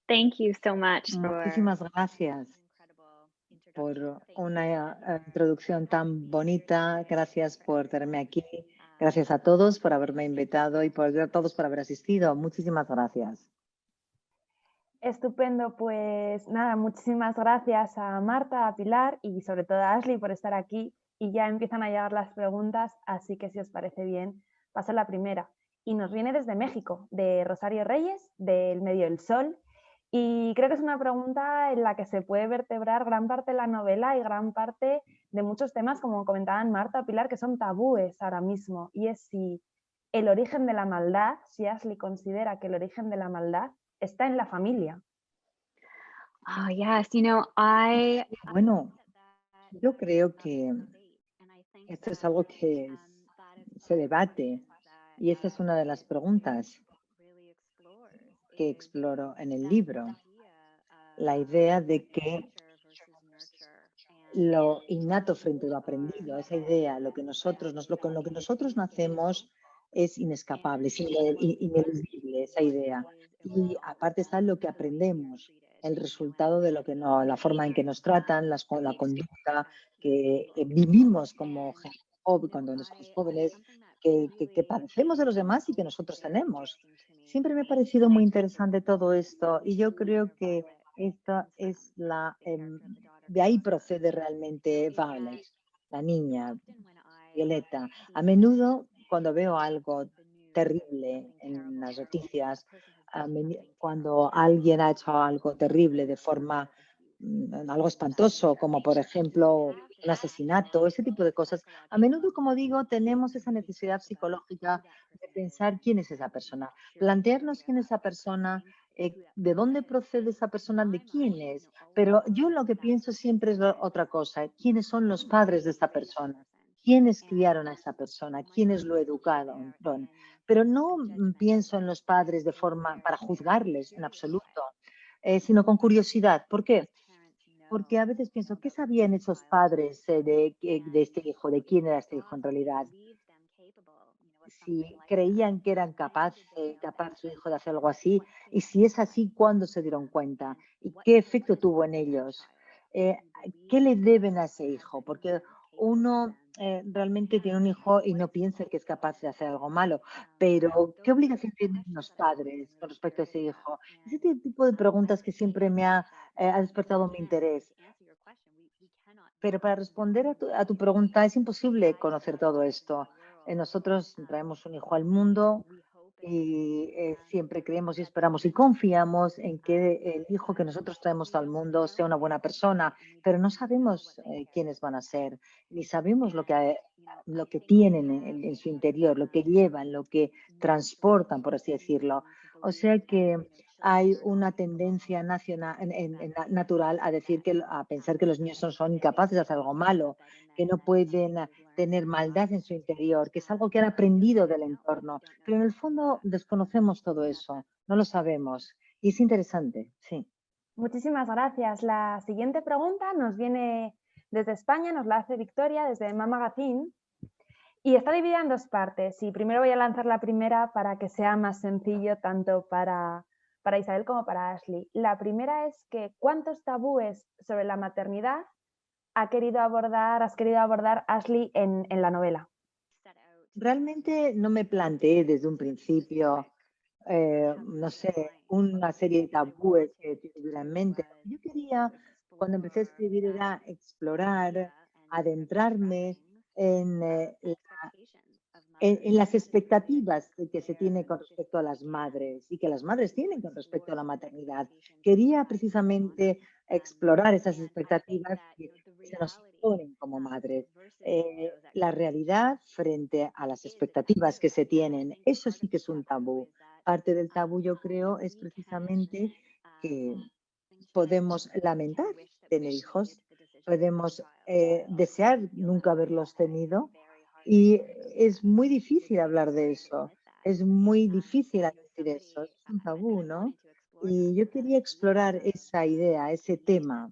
Thank you so much for Muchísimas gracias por una introducción tan bonita. Gracias por tenerme aquí. Gracias a todos por haberme invitado y a todos por haber asistido. Muchísimas gracias. Estupendo, pues nada, muchísimas gracias a Marta, a Pilar y sobre todo a Ashley por estar aquí. Y ya empiezan a llegar las preguntas, así que si os parece bien, paso a la primera. Y nos viene desde México, de Rosario Reyes, del Medio del Sol. Y creo que es una pregunta en la que se puede vertebrar gran parte de la novela y gran parte de muchos temas, como comentaban Marta o Pilar, que son tabúes ahora mismo. Y es si el origen de la maldad, si Ashley considera que el origen de la maldad está en la familia. Oh, yes. You know, I Bueno, yo creo que esto es algo que se debate y esta es una de las preguntas que exploro en el libro. La idea de que lo innato frente a lo aprendido, esa idea, con lo que nosotros nacemos es inescapable, es ineludible, esa idea. Y aparte está lo que aprendemos, el resultado de lo que no, la forma en que nos tratan, la conducta que vivimos como gente joven, cuando somos jóvenes, que padecemos de los demás y que nosotros tenemos. Siempre me ha parecido muy interesante todo esto y yo creo que esta es de ahí procede realmente Violet, la niña, Violeta. A menudo cuando veo algo terrible en las noticias, cuando alguien ha hecho algo terrible de forma, algo espantoso, como por ejemplo un asesinato, ese tipo de cosas, a menudo, como digo, tenemos esa necesidad psicológica de pensar quién es esa persona, plantearnos quién es esa persona, de dónde procede esa persona, de quién es. Pero yo lo que pienso siempre es otra cosa, quiénes son los padres de esta persona, quiénes criaron a esa persona, quiénes lo educaron. Pero no pienso en los padres de forma para juzgarles en absoluto, sino con curiosidad. ¿Por qué? Porque a veces pienso, ¿qué sabían esos padres de este hijo? ¿De quién era este hijo en realidad? Si creían que eran capaz su hijo de hacer algo así, y si es así, ¿cuándo se dieron cuenta? ¿Y qué efecto tuvo en ellos? Eh, ¿Qué le deben a ese hijo? Porque uno realmente tiene un hijo y no piensa que es capaz de hacer algo malo, pero ¿qué obligación tienen los padres con respecto a ese hijo? Ese tipo de preguntas que siempre ha despertado mi interés. Pero para responder a tu pregunta, es imposible conocer todo esto. Nosotros traemos un hijo al mundo y siempre creemos y esperamos y confiamos en que el hijo que nosotros traemos al mundo sea una buena persona, pero no sabemos quiénes van a ser, ni sabemos lo que tienen en su interior, lo que llevan, lo que transportan, por así decirlo. O sea que hay una tendencia natural a decir a pensar que los niños son incapaces de hacer algo malo, que no pueden tener maldad en su interior, que es algo que han aprendido del entorno. Pero en el fondo desconocemos todo eso, no lo sabemos. Y es interesante, sí. Muchísimas gracias. La siguiente pregunta nos viene desde España, nos la hace Victoria desde Mama Magazine y está dividida en dos partes. Y primero voy a lanzar la primera para que sea más sencillo tanto para Isabel como para Ashley. La primera es que ¿cuántos tabúes sobre la maternidad has querido abordar Ashley en la novela? Realmente no me planteé desde un principio, no sé, una serie de tabúes que tuviera en mente. Lo que yo quería cuando empecé a escribir era explorar, adentrarme en, en las expectativas que se tiene con respecto a las madres y que las madres tienen con respecto a la maternidad. Quería precisamente explorar esas expectativas que se nos imponen como madres. La realidad frente a las expectativas que se tienen, eso sí que es un tabú. Parte del tabú, yo creo, es precisamente que podemos lamentar tener hijos, podemos desear nunca haberlos tenido y es muy difícil hablar de eso, es muy difícil decir eso, es un tabú, ¿no? Y yo quería explorar esa idea, ese tema,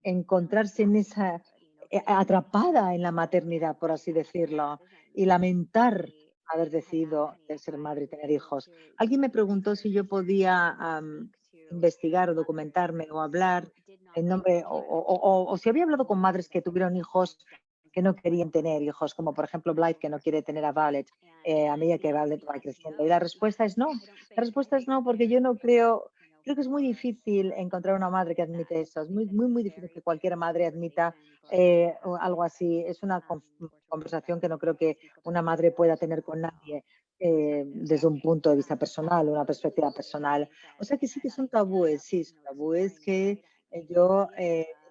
encontrarse en esa, atrapada en la maternidad, por así decirlo, y lamentar haber decidido ser madre y tener hijos. Alguien me preguntó si yo podía investigar o documentarme o hablar en nombre, o si había hablado con madres que tuvieron hijos que no querían tener hijos, como por ejemplo Blythe, que no quiere tener a Violet, a medida que Violet va creciendo. Y la respuesta es no. La respuesta es no, porque yo no creo que es muy difícil encontrar una madre que admite eso. Es muy, muy, muy difícil que cualquier madre admita algo así. Es una conversación que no creo que una madre pueda tener con nadie desde un punto de vista personal, una perspectiva personal. O sea que sí que son tabúes, sí, son tabúes que yo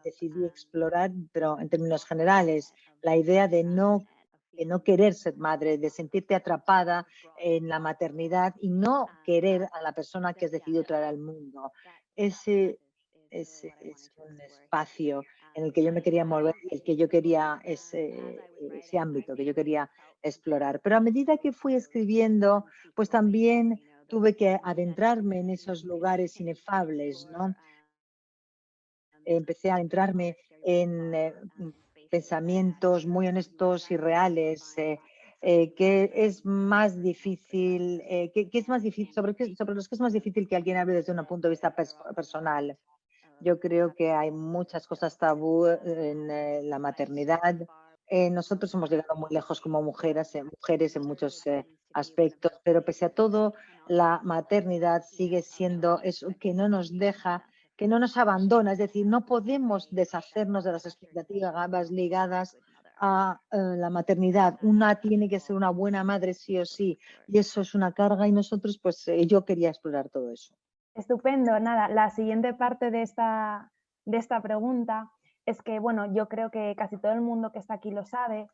decidí explorar, pero en términos generales, la idea de no querer ser madre, de sentirte atrapada en la maternidad y no querer a la persona que has decidido traer al mundo. Ese es un espacio en el que yo me quería mover, el que yo quería ese ámbito que yo quería explorar. Pero a medida que fui escribiendo, pues también tuve que adentrarme en esos lugares inefables, ¿no? Empecé a adentrarme en pensamientos muy honestos y reales, que es más difícil, que es más difícil, sobre los que es más difícil que alguien hable desde un punto de vista personal. Yo creo que hay muchas cosas tabú en la maternidad. Nosotros hemos llegado muy lejos como mujeres en muchos aspectos, pero pese a todo, la maternidad sigue siendo eso que no nos deja, que no nos abandona. Es decir, no podemos deshacernos de las expectativas ligadas a la maternidad. Una tiene que ser una buena madre sí o sí, y eso es una carga y nosotros, pues yo quería explorar todo eso. Estupendo. Nada, la siguiente parte de esta pregunta es que, bueno, yo creo que casi todo el mundo que está aquí lo sabe.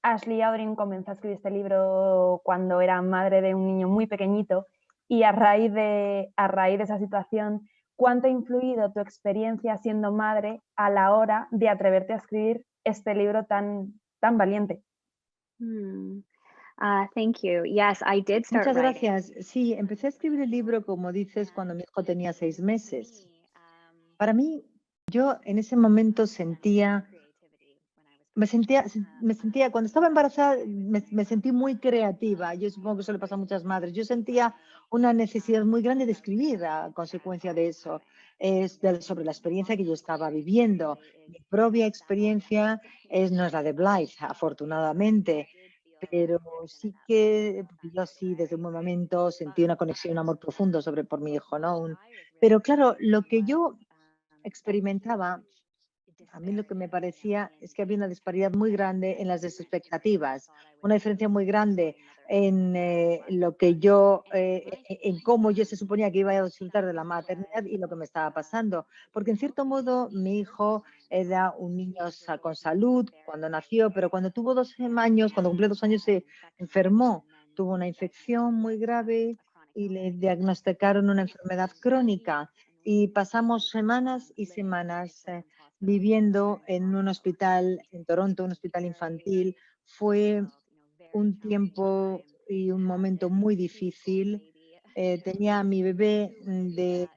Ashley Audrin comenzó a escribir este libro cuando era madre de un niño muy pequeñito y a raíz de esa situación, ¿cuánto ha influido tu experiencia siendo madre a la hora de atreverte a escribir este libro tan valiente? Thank you. Yes, I did start Muchas writing. gracias. Sí, empecé a escribir el libro, como dices, cuando mi hijo tenía 6 meses. Para mí, yo en ese momento me sentía, cuando estaba embarazada, me sentí muy creativa. Yo supongo que eso le pasa a muchas madres. Yo sentía una necesidad muy grande de escribir a consecuencia de eso, sobre la experiencia que yo estaba viviendo. Mi propia experiencia no es la de Blythe, afortunadamente, pero sí que yo sí desde un buen momento sentí una conexión, un amor profundo por mi hijo, ¿no? Pero claro, lo que yo experimentaba, a mí lo que me parecía es que había una disparidad muy grande en las expectativas, una diferencia muy grande en lo que en cómo yo se suponía que iba a disfrutar de la maternidad y lo que me estaba pasando. Porque en cierto modo mi hijo era un niño con salud cuando nació, pero cuando tuvo 2 años, cuando cumplió 2 años se enfermó, tuvo una infección muy grave y le diagnosticaron una enfermedad crónica y pasamos semanas y semanas viviendo en un hospital en Toronto, un hospital infantil. Fue un tiempo y un momento muy difícil. Tenía a mi bebé de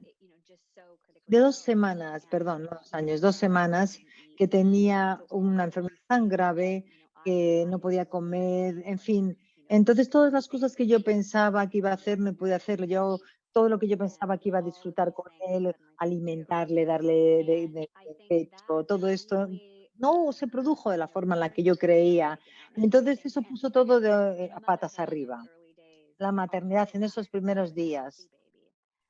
2 semanas, perdón, no 2 años, 2 semanas, que tenía una enfermedad tan grave que no podía comer, en fin. Entonces, todas las cosas que yo pensaba que iba a hacer, no pude hacerlo. Todo lo que yo pensaba que iba a disfrutar con él, alimentarle, darle de pecho, todo esto, no se produjo de la forma en la que yo creía. Entonces, eso puso todo a patas arriba. La maternidad en esos primeros días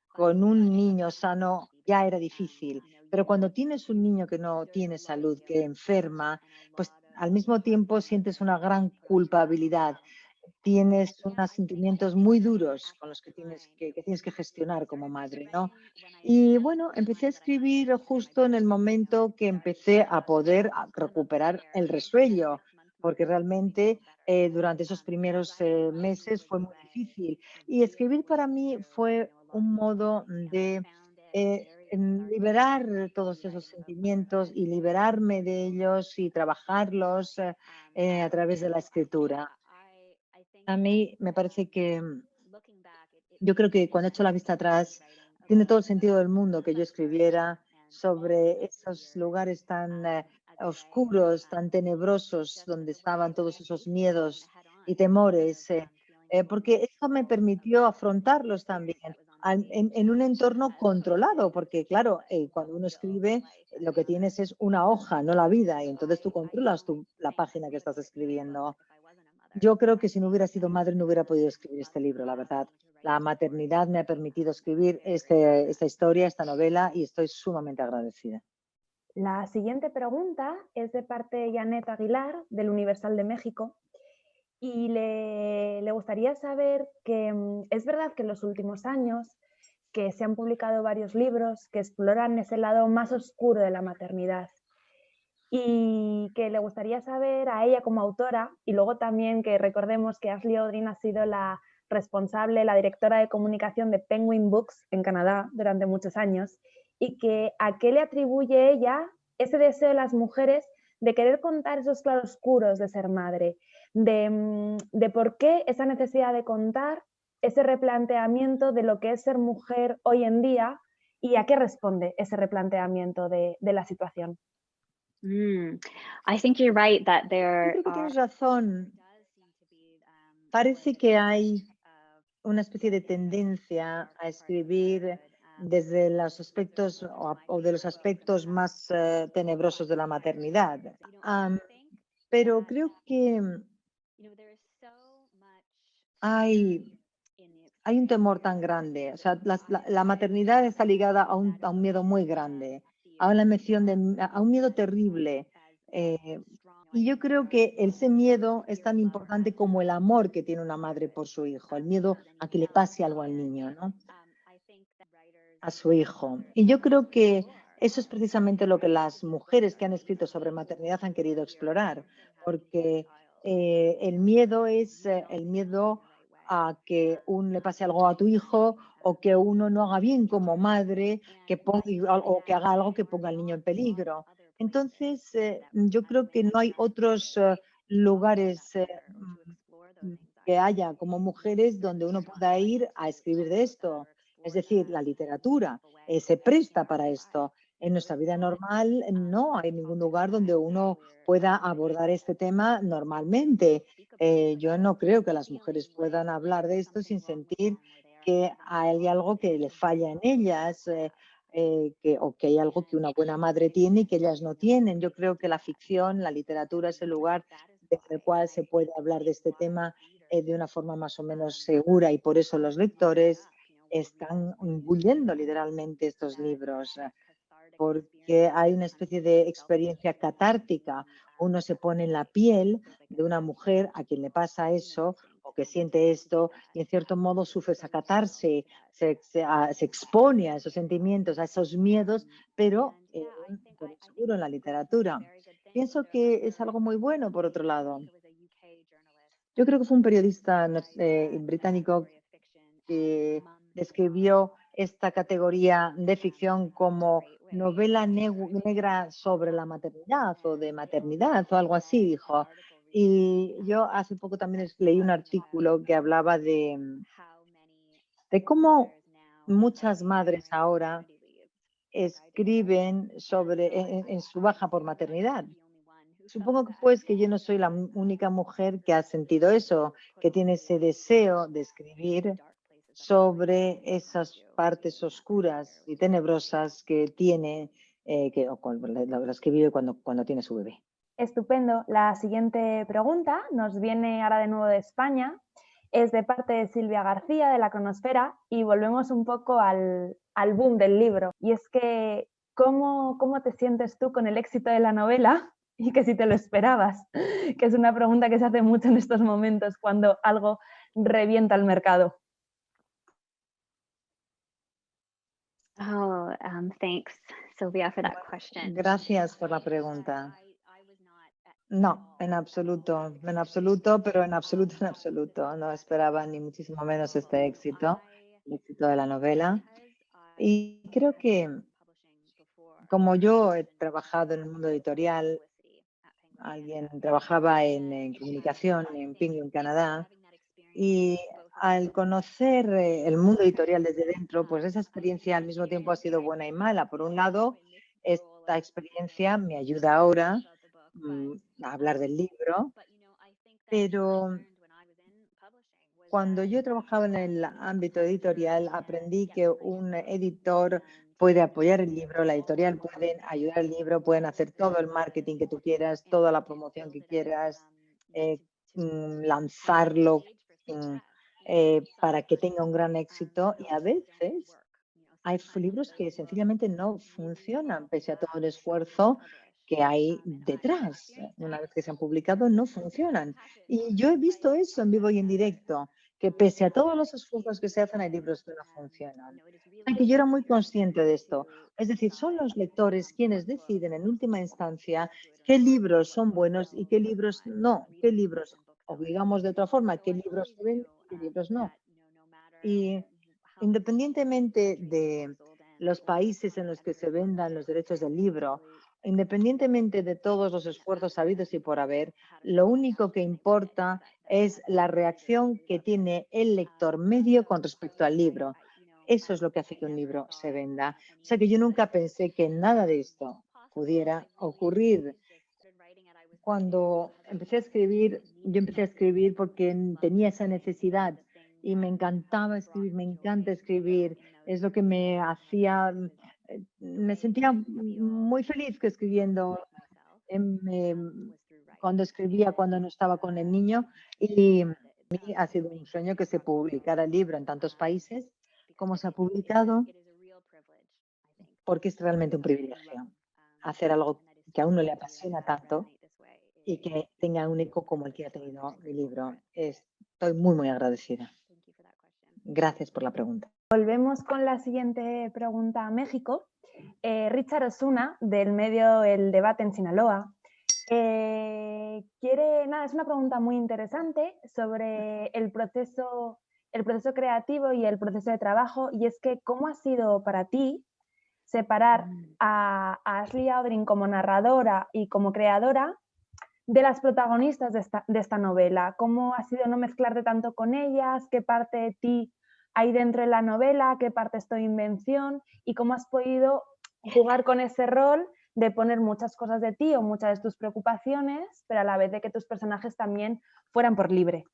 con un niño sano ya era difícil, pero cuando tienes un niño que no tiene salud, que enferma, pues al mismo tiempo sientes una gran culpabilidad, tienes unos sentimientos muy duros con los que tienes que gestionar como madre, ¿no? Y bueno, empecé a escribir justo en el momento que empecé a poder recuperar el resuello, porque realmente durante esos primeros meses fue muy difícil. Y escribir para mí fue un modo de liberar todos esos sentimientos y liberarme de ellos y trabajarlos a través de la escritura. A mí me parece que yo creo que cuando echo la vista atrás, tiene todo el sentido del mundo que yo escribiera sobre esos lugares tan oscuros, tan tenebrosos, donde estaban todos esos miedos y temores, porque eso me permitió afrontarlos también, en un entorno controlado, porque claro, cuando uno escribe, lo que tienes es una hoja, no la vida, y entonces tú controlas la página que estás escribiendo. Yo creo que si no hubiera sido madre no hubiera podido escribir este libro, la verdad. La maternidad me ha permitido escribir esta historia, esta novela, y estoy sumamente agradecida. La siguiente pregunta es de parte de Janet Aguilar, del Universal de México, y le gustaría saber que es verdad que en los últimos años que se han publicado varios libros que exploran ese lado más oscuro de la maternidad y que le gustaría saber a ella como autora y luego también que recordemos que Ashley Odrin ha sido la responsable, la directora de comunicación de Penguin Books en Canadá durante muchos años y que a qué le atribuye ella ese deseo de las mujeres de querer contar esos claroscuros de ser madre, de por qué esa necesidad de contar ese replanteamiento de lo que es ser mujer hoy en día y a qué responde ese replanteamiento de la situación. I think you're right that Yo there creo que are tienes razón. Parece que hay una especie de tendencia a escribir desde los aspectos o de los aspectos más tenebrosos de la maternidad. Am, pero creo que hay, hay un temor tan grande. O sea, la maternidad está ligada a un miedo muy grande, a una mención a un miedo terrible. eh, y yo creo que ese miedo es tan importante como el amor que tiene una madre por su hijo, el miedo a que le pase algo al niño, ¿no? A su hijo. Y yo creo que eso es precisamente lo que las mujeres que han escrito sobre maternidad han querido explorar, porque el miedo es el miedo a que le pase algo a tu hijo o que uno no haga bien como madre o que haga algo que ponga al niño en peligro. Entonces, yo creo que no hay otros lugares que haya como mujeres donde uno pueda ir a escribir de esto. Es decir, la literatura se presta para esto. En nuestra vida normal no hay ningún lugar donde uno pueda abordar este tema normalmente. Yo no creo que las mujeres puedan hablar de esto sin sentir que hay algo que le falla en ellas, o que hay algo que una buena madre tiene y que ellas no tienen. Yo creo que la ficción, la literatura es el lugar desde el cual se puede hablar de este tema de una forma más o menos segura, y por eso los lectores están engullendo literalmente estos libros, porque hay una especie de experiencia catártica. Uno se pone en la piel de una mujer a quien le pasa eso o que siente esto y en cierto modo sufre esa catarse, se expone a esos sentimientos, a esos miedos, pero en un tono oscuro en la literatura. Pienso que es algo muy bueno, por otro lado. Yo creo que fue un periodista británico que describió esta categoría de ficción como novela negra sobre la maternidad o de maternidad o algo así, dijo. Y yo hace poco también leí un artículo que hablaba de cómo muchas madres ahora escriben en su baja por maternidad. Supongo que pues que yo no soy la única mujer que ha sentido eso, que tiene ese deseo de escribir sobre esas partes oscuras y tenebrosas que tiene, las que vive cuando tiene su bebé. Estupendo. La siguiente pregunta nos viene ahora de nuevo de España. Es de parte de Silvia García, de la Cronosfera, y volvemos un poco al boom del libro. Y es que, ¿cómo te sientes tú con el éxito de la novela? Y que si te lo esperabas, que es una pregunta que se hace mucho en estos momentos cuando algo revienta el mercado. Oh, thanks, Sylvia, for that question. Gracias por la pregunta. No, en absoluto, pero en absoluto, en absoluto. No esperaba ni muchísimo menos este éxito, el éxito de la novela. Y creo que como yo he trabajado en el mundo editorial, alguien trabajaba en comunicación en Penguin, Canadá, y al conocer el mundo editorial desde dentro, pues esa experiencia al mismo tiempo ha sido buena y mala. Por un lado, esta experiencia me ayuda ahora a hablar del libro, pero Cuando yo trabajaba en el ámbito editorial, aprendí que un editor puede apoyar el libro, la editorial pueden ayudar al libro, pueden hacer todo el marketing que tú quieras, toda la promoción que quieras, eh, lanzarlo para que tenga un gran éxito. Y a veces hay libros que sencillamente no funcionan, pese a todo el esfuerzo que hay detrás. Una vez que se han publicado, no funcionan. Y yo he visto eso en vivo y en directo, que pese a todos los esfuerzos que se hacen, hay libros que no funcionan. O sea, que yo era muy consciente de esto. Es decir, son los lectores quienes deciden en última instancia qué libros son buenos y qué libros no, qué libros, o digamos de otra forma, qué libros se ven y qué libros no. Y independientemente de los países en los que se vendan los derechos del libro, independientemente de todos los esfuerzos habidos y por haber, lo único que importa es la reacción que tiene el lector medio con respecto al libro. Eso es lo que hace que un libro se venda. O sea que yo nunca pensé que nada de esto pudiera ocurrir. Cuando empecé a escribir, yo empecé a escribir porque tenía esa necesidad y me encantaba escribir, me encanta escribir, es lo que me hacía, me sentía muy feliz que escribiendo, cuando escribía, cuando no estaba con el niño, y ha sido un sueño que se publicara el libro en tantos países como se ha publicado, porque es realmente un privilegio hacer algo que a uno le apasiona tanto y que tenga un eco como el que ha tenido mi libro. Estoy muy, muy agradecida. Gracias por la pregunta. Volvemos con la siguiente pregunta a México. Richard Osuna, del medio El Debate en Sinaloa, es una pregunta muy interesante sobre el proceso creativo y el proceso de trabajo, y es que ¿cómo ha sido para ti separar a Ashley Audrin como narradora y como creadora de las protagonistas de esta novela? ¿Cómo ha sido no mezclarte tanto con ellas? ¿Qué parte de ti hay dentro de la novela? ¿Qué parte es tu invención? ¿Y cómo has podido jugar con ese rol de poner muchas cosas de ti o muchas de tus preocupaciones, pero a la vez de que tus personajes también fueran por libre?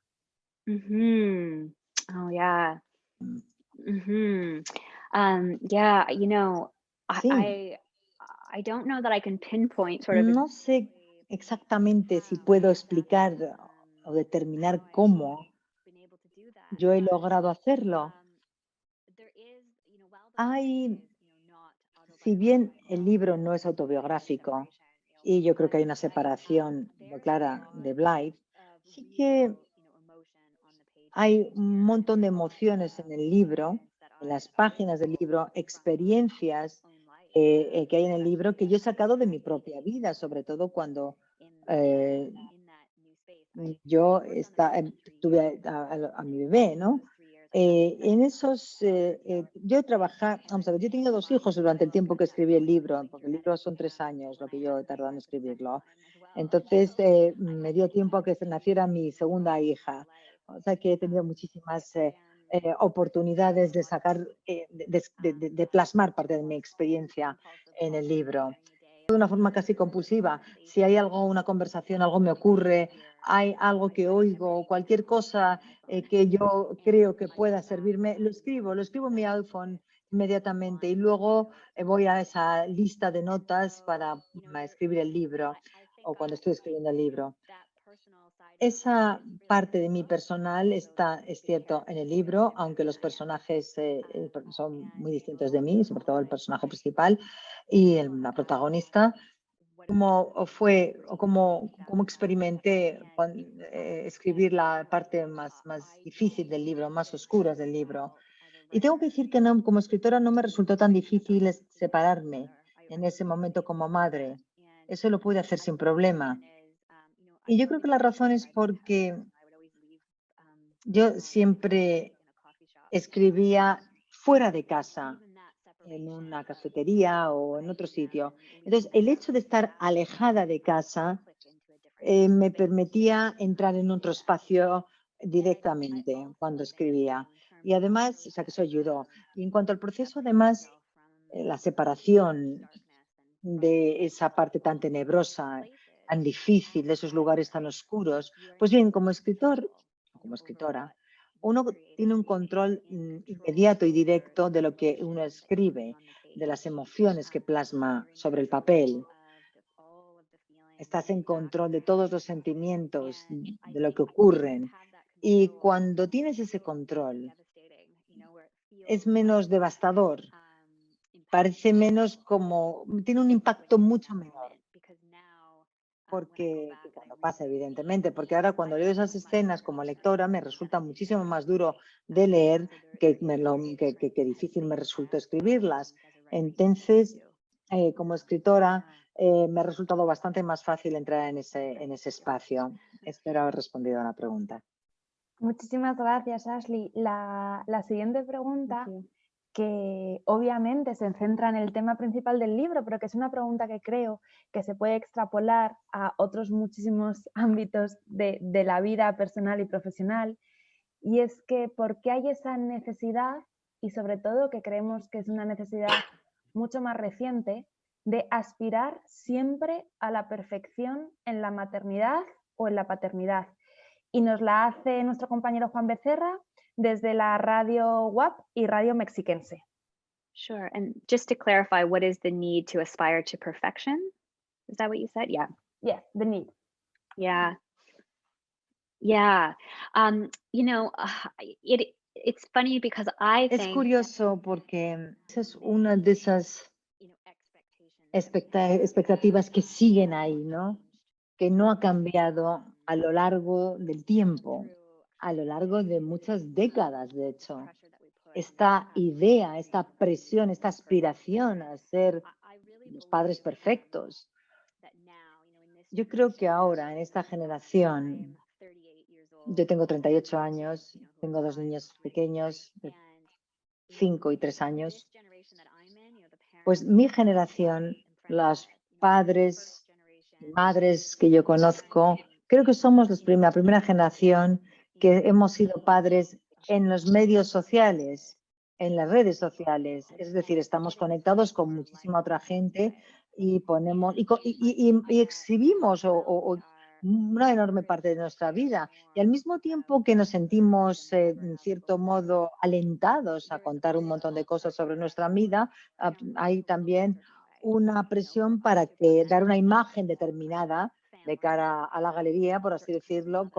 Oh, yeah. Yeah, Sí, I don't know that I can pinpoint sort of. no sé exactamente si puedo explicar o determinar cómo yo he logrado hacerlo. Hay, si bien el libro no es autobiográfico y yo creo que hay una separación muy clara de Blythe, sí que hay un montón de emociones en el libro, en las páginas del libro, experiencias que hay en el libro que yo he sacado de mi propia vida, sobre todo cuando eh, yo tuve a mi bebé, ¿no? Yo he trabajado, vamos a ver, yo he tenido 2 hijos durante el tiempo que escribí el libro, porque el libro son 3 años lo que yo he tardado en escribirlo. Entonces, me dio tiempo a que naciera mi segunda hija. O sea que he tenido muchísimas oportunidades de sacar, de plasmar parte de mi experiencia en el libro. De una forma casi compulsiva. Si hay algo, una conversación, algo me ocurre, hay algo que oigo, cualquier cosa que yo creo que pueda servirme, lo escribo en mi iPhone inmediatamente y luego voy a esa lista de notas para escribir el libro o cuando estoy escribiendo el libro. Esa parte de mi personal está, es cierto, en el libro, aunque los personajes son muy distintos de mí, sobre todo el personaje principal y la protagonista. Cómo experimenté escribir la parte más difícil del libro, más oscura del libro. Y tengo que decir que no, como escritora no me resultó tan difícil separarme en ese momento como madre. Eso lo pude hacer sin problema. Y yo creo que la razón es porque yo siempre escribía fuera de casa, en una cafetería o en otro sitio. Entonces, el hecho de estar alejada de casa me permitía entrar en otro espacio directamente cuando escribía. Y además, o sea, que eso ayudó. Y en cuanto al proceso, además, la separación de esa parte tan tenebrosa, tan difícil, de esos lugares tan oscuros, pues bien, como escritor o como escritora, uno tiene un control inmediato y directo de lo que uno escribe, de las emociones que plasma sobre el papel. Estás en control de todos los sentimientos, de lo que ocurren. Y cuando tienes ese control, es menos devastador. Parece menos como, tiene un impacto mucho menor. Porque cuando pasa, evidentemente, porque ahora cuando leo esas escenas como lectora me resulta muchísimo más duro de leer que difícil me resulta escribirlas. Entonces, como escritora, me ha resultado bastante más fácil entrar en ese espacio. Espero haber respondido a la pregunta. Muchísimas gracias, Ashley. La siguiente pregunta, Thank you. que obviamente se centra en el tema principal del libro, pero que es una pregunta que creo que se puede extrapolar a otros muchísimos ámbitos de la vida personal y profesional, y es que ¿por qué hay esa necesidad, y sobre todo que creemos que es una necesidad mucho más reciente, de aspirar siempre a la perfección en la maternidad o en la paternidad? Y nos la hace nuestro compañero Juan Becerra desde la radio WAP y Radio Mexiquense. Sure. And just to clarify, what is the need to aspire to perfection? Is that what you said? Yeah. Yes, the need. Yeah. Yeah. It's funny because I Es think curioso porque esa es una de esas expectativas que siguen ahí, ¿no? Que no ha cambiado a lo largo del tiempo, a lo largo de muchas décadas, de hecho. Esta idea, esta presión, esta aspiración a ser los padres perfectos. Yo creo que ahora, en esta generación, yo tengo 38 años, tengo dos niños pequeños, de 5 y 3 años, pues mi generación, los padres y madres que yo conozco, creo que somos la primera generación que hemos sido padres en los medios sociales, en las redes sociales. Es decir, estamos conectados con muchísima otra gente y ponemos y exhibimos una enorme parte de nuestra vida. Y al mismo tiempo que nos sentimos, en cierto modo, alentados a contar un montón de cosas sobre nuestra vida, hay también una presión para dar una imagen determinada de cara a la galería, por así decirlo,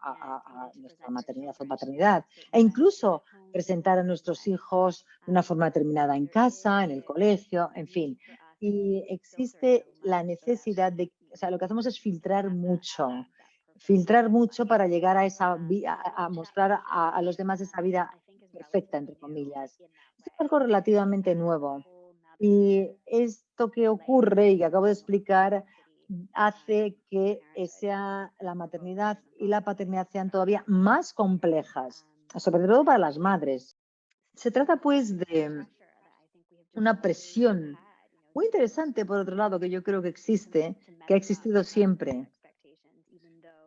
a nuestra maternidad o paternidad. E incluso presentar a nuestros hijos de una forma determinada en casa, en el colegio, en fin. Y existe la necesidad o sea, lo que hacemos es filtrar mucho para llegar a mostrar a los demás esa vida perfecta, entre comillas. Es algo relativamente nuevo. Y esto que ocurre y que acabo de explicar hace que la maternidad y la paternidad sean todavía más complejas, sobre todo para las madres. Se trata pues de una presión muy interesante, por otro lado, que yo creo que existe, que ha existido siempre.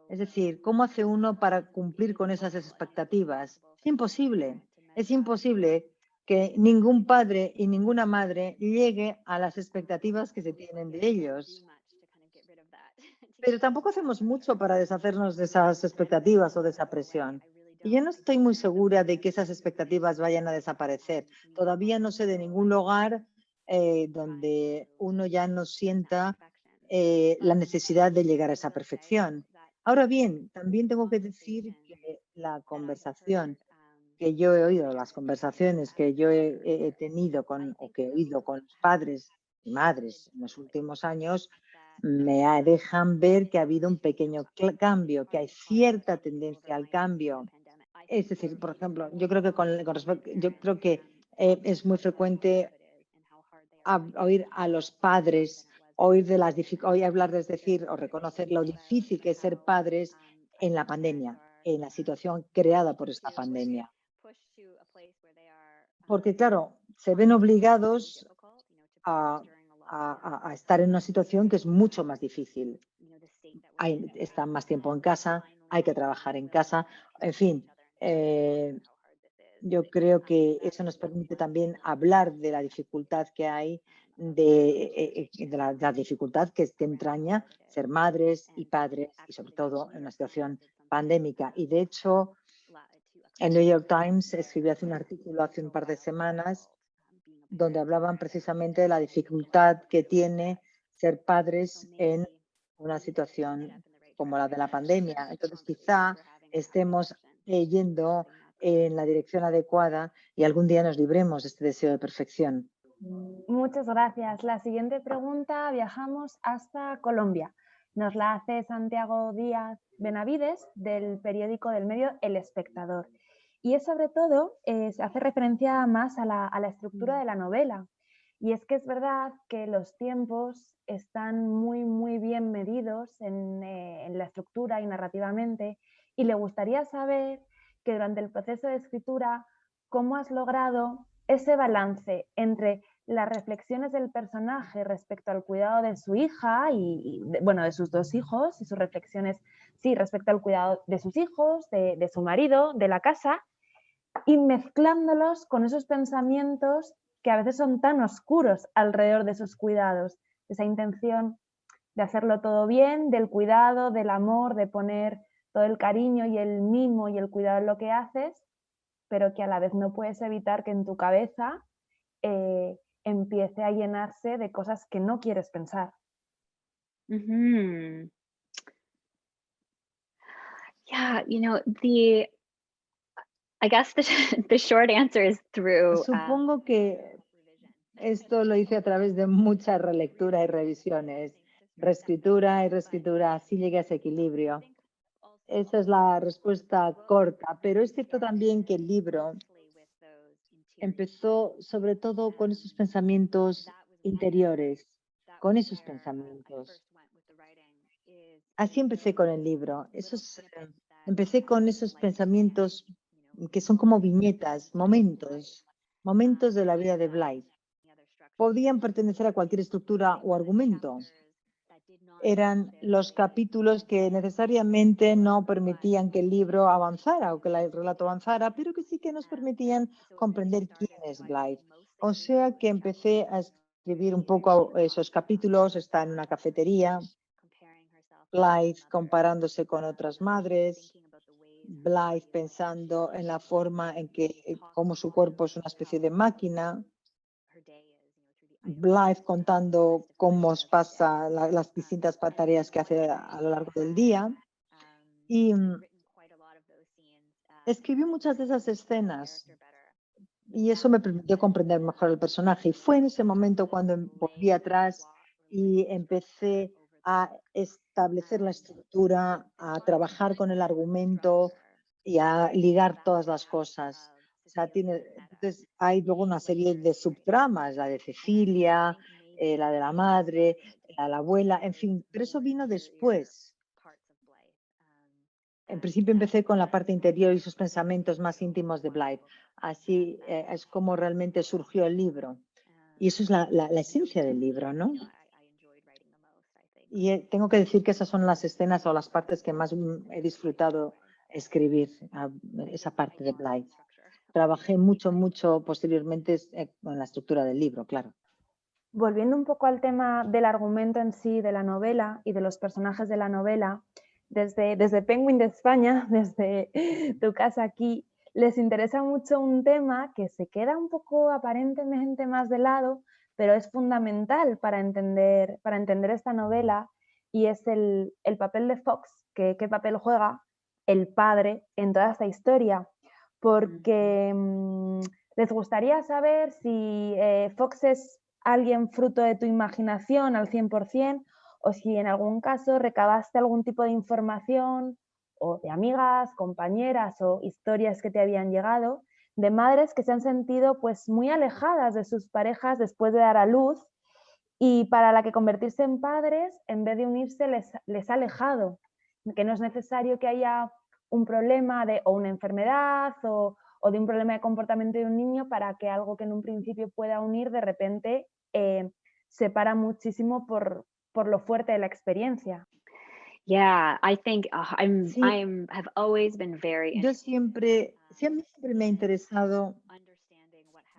Es decir, ¿cómo hace uno para cumplir con esas expectativas? Es imposible. Es imposible que ningún padre y ninguna madre llegue a las expectativas que se tienen de ellos. Pero tampoco hacemos mucho para deshacernos de esas expectativas o de esa presión. Y yo no estoy muy segura de que esas expectativas vayan a desaparecer. Todavía no sé de ningún lugar donde uno ya no sienta la necesidad de llegar a esa perfección. Ahora bien, también tengo que decir que la conversación que yo he oído, las conversaciones que yo he tenido o que he oído con los padres y madres en los últimos años, dejan ver que ha habido un pequeño cambio, que hay cierta tendencia al cambio. Es decir, por ejemplo, yo creo que es muy frecuente oír a los padres, oír hablar, es decir, o reconocer lo difícil que es ser padres en la pandemia, en la situación creada por esta pandemia. Porque, claro, se ven obligados a estar en una situación que es mucho más difícil. Están más tiempo en casa, hay que trabajar en casa, en fin. Yo creo que eso nos permite también hablar de la dificultad que hay, de la dificultad que entraña ser madres y padres, y sobre todo en una situación pandémica. Y de hecho, El New York Times escribió un artículo hace un par de semanas donde hablaban precisamente de la dificultad que tiene ser padres en una situación como la de la pandemia. Entonces, quizá estemos yendo en la dirección adecuada y algún día nos libremos de este deseo de perfección. Muchas gracias. La siguiente pregunta, viajamos hasta Colombia. Nos la hace Santiago Díaz Benavides del periódico del medio El Espectador. Y es sobre todo, se hace referencia más a la estructura de la novela. Y es que es verdad que los tiempos están muy bien medidos en la estructura y narrativamente. Y le gustaría saber que durante el proceso de escritura, ¿cómo has logrado ese balance entre las reflexiones del personaje respecto al cuidado de su hija bueno, de sus dos hijos y sus reflexiones, sí, respecto al cuidado de sus hijos, de su marido, de la casa, y mezclándolos con esos pensamientos que a veces son tan oscuros alrededor de sus cuidados, esa intención de hacerlo todo bien, del cuidado, del amor, de poner todo el cariño y el mimo y el cuidado en lo que haces, pero que a la vez no puedes evitar que en tu cabeza empiece a llenarse de cosas que no quieres pensar. Mhm. Yeah, I guess the short answer is through Supongo que esto lo hice a través de mucha relectura y revisiones, reescritura y reescritura, así llegué a ese equilibrio. Esa es la respuesta corta, pero es cierto también que el libro empezó sobre todo con esos pensamientos interiores, con esos pensamientos. Así empecé con el libro. Empecé con esos pensamientos que son como viñetas, momentos de la vida de Blythe. Podían pertenecer a cualquier estructura o argumento. Eran los capítulos que necesariamente no permitían que el libro avanzara o que el relato avanzara, pero que sí que nos permitían comprender quién es Blythe. O sea que empecé a escribir un poco esos capítulos. Está en una cafetería, Blythe comparándose con otras madres, Blythe pensando en la forma en que, como su cuerpo es una especie de máquina, Blythe contando cómo os pasa las distintas tareas que hace a lo largo del día. Y escribí muchas de esas escenas y eso me permitió comprender mejor el personaje. Y fue en ese momento cuando volví atrás y empecé a establecer la estructura, a trabajar con el argumento y a ligar todas las cosas. O sea, entonces hay luego una serie de subtramas, la de Cecilia, la de la madre, la de la abuela, en fin, pero eso vino después. En principio empecé con la parte interior y sus pensamientos más íntimos de Blythe. Así es como realmente surgió el libro. Y eso es la esencia del libro, ¿no? Y tengo que decir que esas son las escenas o las partes que más he disfrutado escribir, esa parte de Blythe. Trabajé mucho posteriormente con la estructura del libro, claro. Volviendo un poco al tema del argumento en sí de la novela y de los personajes de la novela, desde Penguin de España, desde tu casa aquí, les interesa mucho un tema que se queda un poco aparentemente más de lado, pero es fundamental para entender esta novela, y es el papel de Fox, qué papel juega el padre en toda esta historia, porque les gustaría saber si Fox es alguien fruto de tu imaginación al 100%, o si en algún caso recabaste algún tipo de información o de amigas, compañeras o historias que te habían llegado de madres que se han sentido pues muy alejadas de sus parejas después de dar a luz, y para la que convertirse en padres, en vez de unirse, les ha alejado, que no es necesario que haya un problema o una enfermedad o de un problema de comportamiento de un niño para que algo que en un principio pueda unir de repente separa muchísimo por lo fuerte de la experiencia. Yeah, I think Sí, have always been very yo interested sí, a mí siempre me ha interesado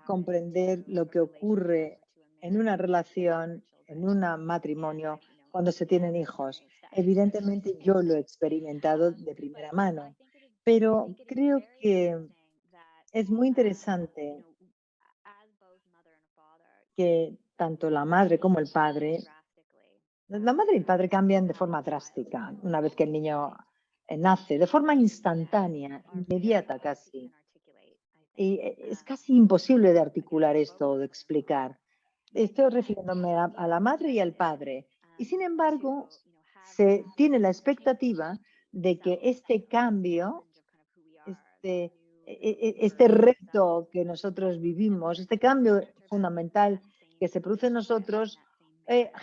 comprender lo que ocurre en una relación, en un matrimonio, cuando se tienen hijos. Evidentemente yo lo he experimentado de primera mano Pero creo que es muy interesante que tanto la madre como el padre, la madre y el padre cambian de forma drástica una vez que el niño nace, de forma instantánea, inmediata casi. Y es casi imposible de articular esto, de explicar. Estoy refiriéndome a la madre y al padre. Y sin embargo, se tiene la expectativa de que este cambio, este reto que nosotros vivimos, este cambio fundamental que se produce en nosotros,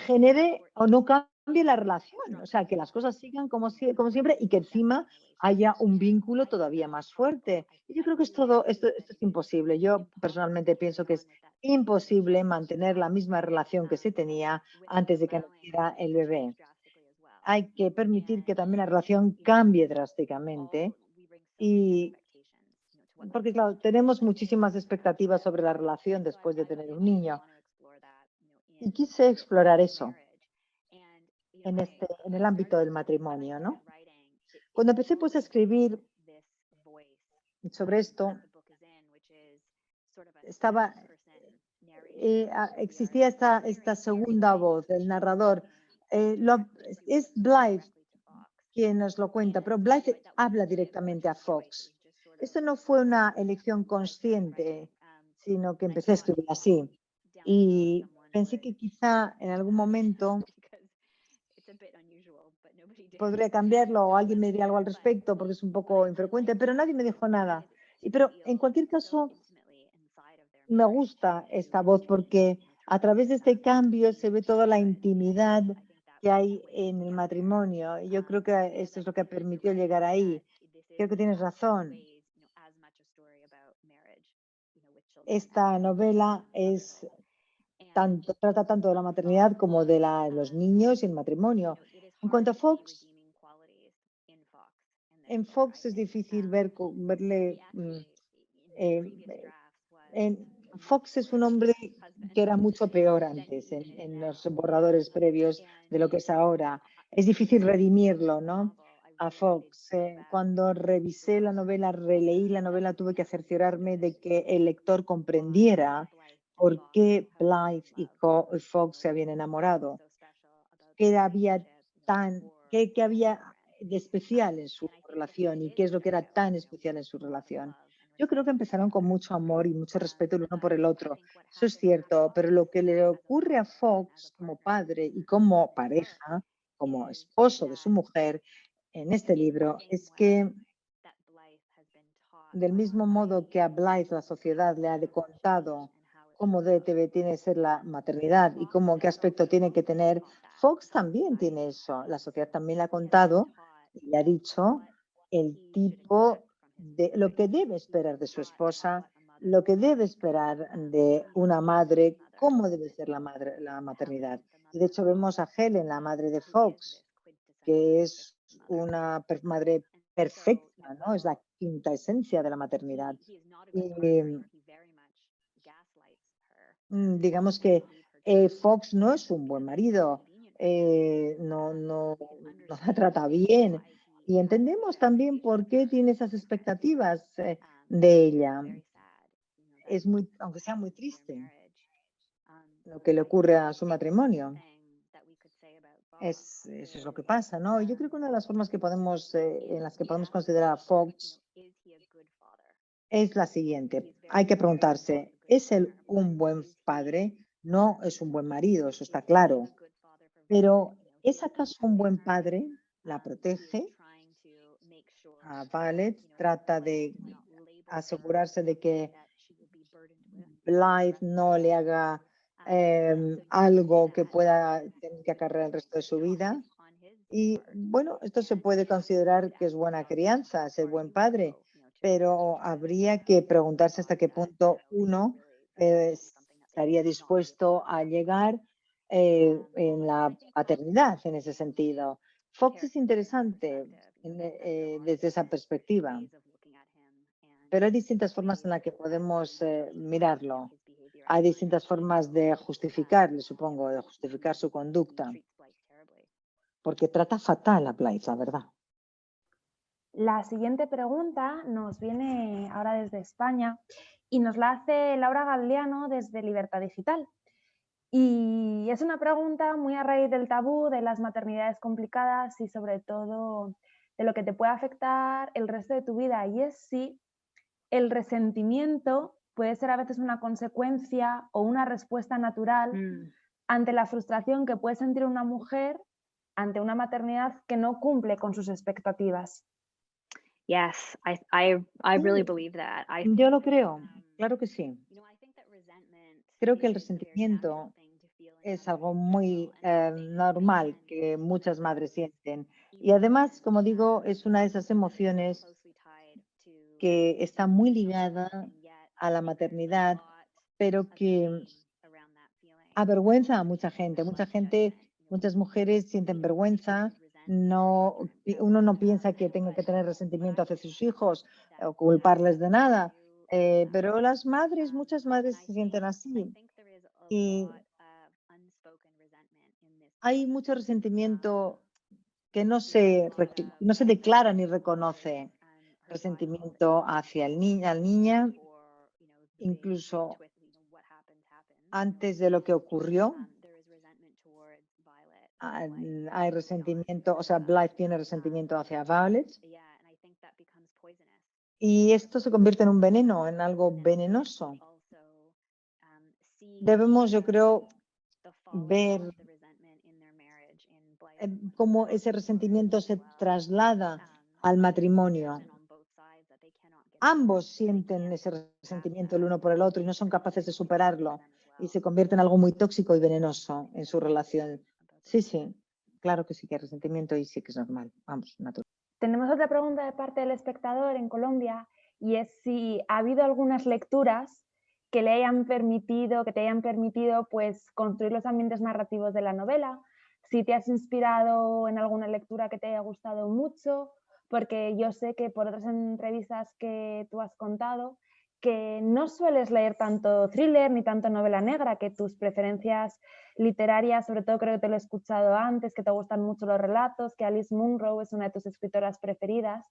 genere o no cambie la relación. O sea, que las cosas sigan como siempre y que encima haya un vínculo todavía más fuerte. Y yo creo que esto es imposible. Yo personalmente pienso que es imposible mantener la misma relación que se tenía antes de que naciera el bebé. Hay que permitir que también la relación cambie drásticamente y porque, claro, tenemos muchísimas expectativas sobre la relación después de tener un niño. Y quise explorar eso en el ámbito del matrimonio, ¿no? Cuando empecé pues, a escribir sobre esto, existía esta segunda voz, el narrador. Es Blythe quien nos lo cuenta, pero Blythe habla directamente a Fox. Esto no fue una elección consciente, sino que empecé a escribir así. Y pensé que quizá en algún momento podría cambiarlo o alguien me diría algo al respecto porque es un poco infrecuente, pero nadie me dijo nada. Pero en cualquier caso, me gusta esta voz porque a través de este cambio se ve toda la intimidad que hay en el matrimonio. Y yo creo que esto es lo que permitió llegar ahí. Creo que tienes razón. Esta novela trata tanto de la maternidad como de los niños y el matrimonio. En cuanto a Fox, en Fox es difícil verle. Fox es un hombre que era mucho peor antes, en los borradores previos de lo que es ahora. Es difícil redimirlo, ¿no? A Fox. Cuando revisé la novela, releí la novela, tuve que cerciorarme de que el lector comprendiera por qué Blythe y Fox se habían enamorado. ¿Qué había de especial en su relación y qué es lo que era tan especial en su relación? Yo creo que empezaron con mucho amor y mucho respeto el uno por el otro. Eso es cierto, pero lo que le ocurre a Fox como padre y como pareja, como esposo de su mujer, en este libro, es que del mismo modo que a Blythe la sociedad le ha contado cómo tiene que ser la maternidad y qué aspecto tiene que tener, Fox también tiene eso. La sociedad también le ha contado y le ha dicho el tipo de lo que debe esperar de su esposa, lo que debe esperar de una madre, cómo debe ser la maternidad. Y de hecho vemos a Helen, la madre de Fox, que es una madre perfecta, ¿no? Es la quinta esencia de la maternidad. Y digamos que Fox no es un buen marido, no la trata bien. Y entendemos también por qué tiene esas expectativas de ella. Aunque sea muy triste lo que le ocurre a su matrimonio. Eso es lo que pasa, ¿no? Yo creo que una de las formas en las que podemos considerar a Fox es la siguiente. Hay que preguntarse, ¿es él un buen padre? No es un buen marido, eso está claro. Pero ¿es acaso un buen padre? ¿La protege? A Violet trata de asegurarse de que Blythe no le haga algo que pueda tener que acarrear el resto de su vida. Y bueno, esto se puede considerar que es buena crianza, ser buen padre, pero habría que preguntarse hasta qué punto uno estaría dispuesto a llegar en la paternidad en ese sentido. Fox es interesante desde esa perspectiva, pero hay distintas formas en las que podemos mirarlo. Hay distintas formas de justificarle, supongo, de justificar su conducta. Porque trata fatal a Blythe, la verdad. La siguiente pregunta nos viene ahora desde España y nos la hace Laura Galdeano desde Libertad Digital. Y es una pregunta muy a raíz del tabú de las maternidades complicadas y sobre todo de lo que te puede afectar el resto de tu vida. Y es si el resentimiento puede ser a veces una consecuencia o una respuesta natural Mm. ante la frustración que puede sentir una mujer ante una maternidad que no cumple con sus expectativas. Yes, I really Sí, believe that. yo lo creo, claro que sí. I think that resentment Creo que el is a very natural resentimiento thing to feel in es mothers algo in general, muy and I think that normal que resentment muchas madres sienten. Y even además, como digo, es una de esas is emociones closely tied to que está muy children, ligada and yet a la I think there's a maternidad, lot pero of que shame around that feeling. avergüenza a mucha gente. Mucha Like gente, judgment. muchas mujeres sienten We don't think vergüenza. there's resentment Uno no present, piensa que tenga que but tener resentimiento hacia sus hijos that o culparles has de been nada. true Pero las madres, muchas and madres I se sienten así. think there is a Y lot of unspoken resentment in this hay process. mucho resentimiento que There's a lot no se of declara ni mothers reconoce. her child Resentimiento hacia el niño, al niña, before the incluso twist, what happened. antes de lo que ocurrió. There is resentment towards Violet. Hay resentimiento, o sea, Blythe tiene resentimiento hacia Violet. Yeah, and I think that becomes poisonous. Y esto se convierte en un veneno, en algo venenoso. Also, see Debemos, yo creo, the fallout ver of the resentment in their marriage in Blythe cómo ese resentimiento se traslada al matrimonio. and on both sides that they cannot get Ambos sienten ese resentimiento el uno por el otro y no son capaces de superarlo y se convierte en algo muy tóxico y venenoso en su relación. Sí, sí, claro que sí que hay resentimiento y sí que es normal. Vamos, natural. Tenemos otra pregunta de parte del espectador en Colombia y es si ha habido algunas lecturas que le hayan permitido, que te hayan permitido pues construir los ambientes narrativos de la novela, si te has inspirado en alguna lectura que te haya gustado mucho, porque yo sé que por otras entrevistas que tú has contado que no sueles leer tanto thriller ni tanto novela negra, que tus preferencias literarias, sobre todo creo que te lo he escuchado antes, que te gustan mucho los relatos, que Alice Munro es una de tus escritoras preferidas.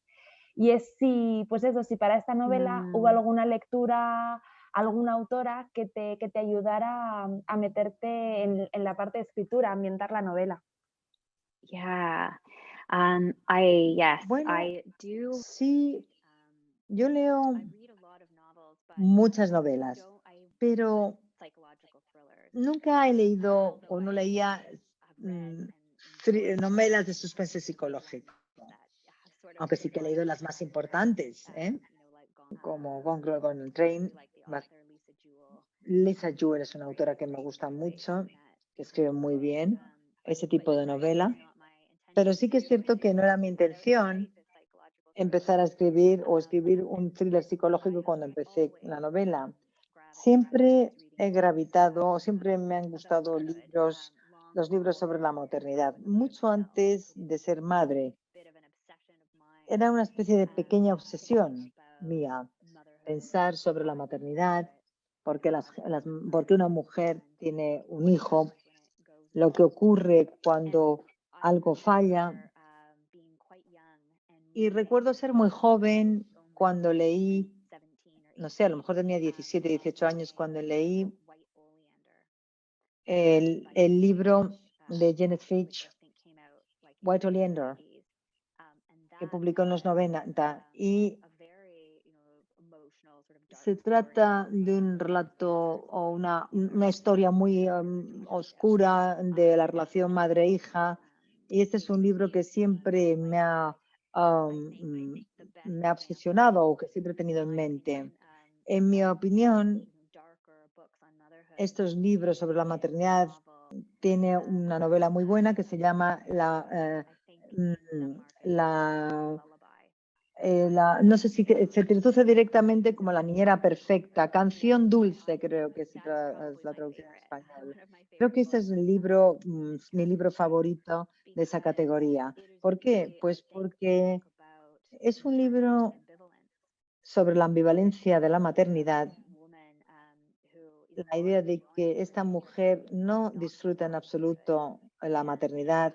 Y es si, pues eso, si para esta novela hubo alguna lectura, alguna autora que te ayudara a meterte en la parte de escritura, a ambientar la novela. Yeah. Bueno, I do. sí, yo leo I read a lot of novels, but muchas novelas, I pero psychological thrillers. nunca he leído o no leía novelas de suspense psicológico, aunque sí que he leído las más importantes, como Gone Girl, Gone Train. Lisa Jewell es una autora que me gusta mucho, que escribe muy bien ese tipo de novela, pero sí que es cierto que no era mi intención empezar a escribir o escribir un thriller psicológico cuando empecé la novela. Siempre he gravitado, siempre me han gustado los libros sobre la maternidad, mucho antes de ser madre. Era una especie de pequeña obsesión mía, pensar sobre la maternidad, porque una mujer tiene un hijo, lo que ocurre cuando algo falla. Y recuerdo ser muy joven cuando leí, no sé, a lo mejor tenía 17, 18 años cuando leí el libro de Janet Fitch, White Oleander, que publicó en los 90. Y se trata de un relato o una historia muy oscura de la relación madre-hija. Y este es un libro que siempre me ha obsesionado o que siempre he tenido en mente. En mi opinión, estos libros sobre la maternidad tiene una novela muy buena que se llama no sé si se traduce directamente como La niñera perfecta, Canción dulce, creo que es la traducción en español. Creo que este es el libro, mi libro favorito de esa categoría. ¿Por qué? Pues porque es un libro sobre la ambivalencia de la maternidad, la idea de que esta mujer no disfruta en absoluto la maternidad,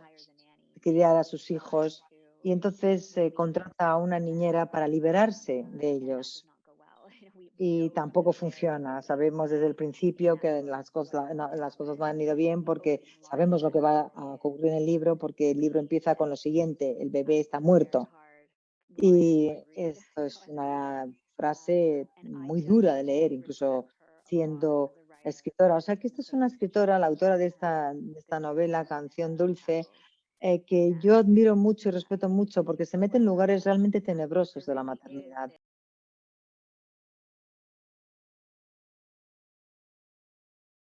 criar a sus hijos, y entonces contrata a una niñera para liberarse de ellos. Y tampoco funciona. Sabemos desde el principio que las cosas no han ido bien porque sabemos lo que va a ocurrir en el libro, porque el libro empieza con lo siguiente: el bebé está muerto. Y esto es una frase muy dura de leer, incluso siendo escritora. O sea que esta es una escritora, la autora de esta novela, Canción Dulce, que yo admiro mucho y respeto mucho porque se mete en lugares realmente tenebrosos de la maternidad.